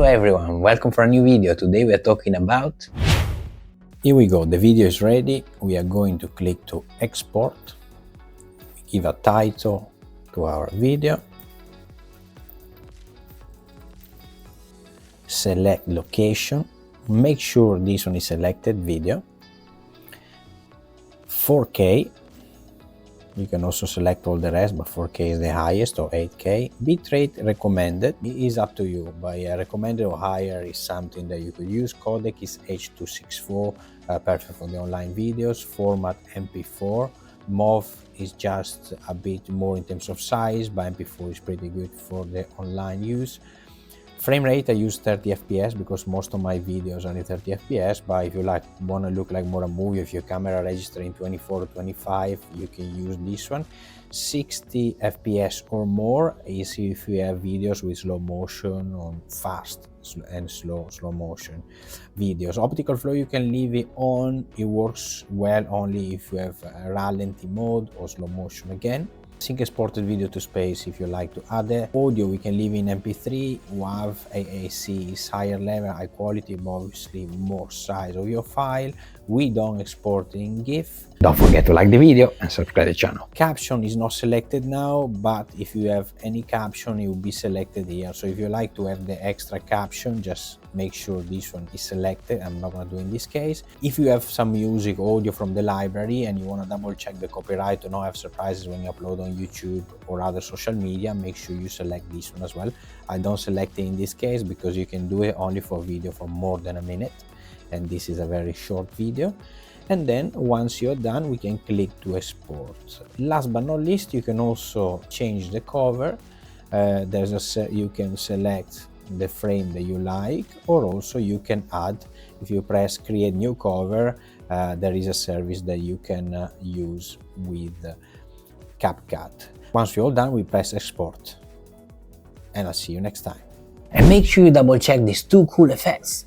Hello everyone, welcome for a new video. Today we are talking about... Here we go, the video is ready. We are going to click to export. We give a title to our video. Select location. Make sure this one is selected, video. 4K. You can also select all the rest, but 4K is the highest, or 8K. Bitrate recommended. It is up to you, but recommended or higher is something that you could use. Codec is H.264, perfect for the online videos. Format MP4. MOV is just a bit more in terms of size, but MP4 is pretty good for the online use. Frame rate, I use 30 FPS because most of my videos are in 30 FPS, but if you want to look like more a movie, if your camera registers in 24 or 25, you can use this one. 60 FPS or more is if you have videos with slow motion or fast and slow motion videos. Optical flow, you can leave it on. It works well only if you have a ralenti mode or slow motion again. Sync exported video to space if you like to add it. Audio we can leave in MP3, WAV, AAC is higher level, high quality, but obviously more size of your file. We don't export in GIF. Don't forget to like the video and subscribe to the channel. Caption is not selected now, but if you have any caption, it will be selected here. So if you like to have the extra caption, just make sure this one is selected. I'm not going to do in this case. If you have some music audio from the library and you want to double check the copyright to not have surprises when you upload on YouTube or other social media, make sure you select this one as well. I don't select it in this case because you can do it only for video for more than a minute, and this is a very short video. And then once you're done, we can click to export. Last but not least, you can also change the cover. You can select the frame that you like, or also you can add, if you press create new cover, there is a service that you can use with CapCut. Once we're all done, we press export, and I'll see you next time. And make sure you double check these two cool effects.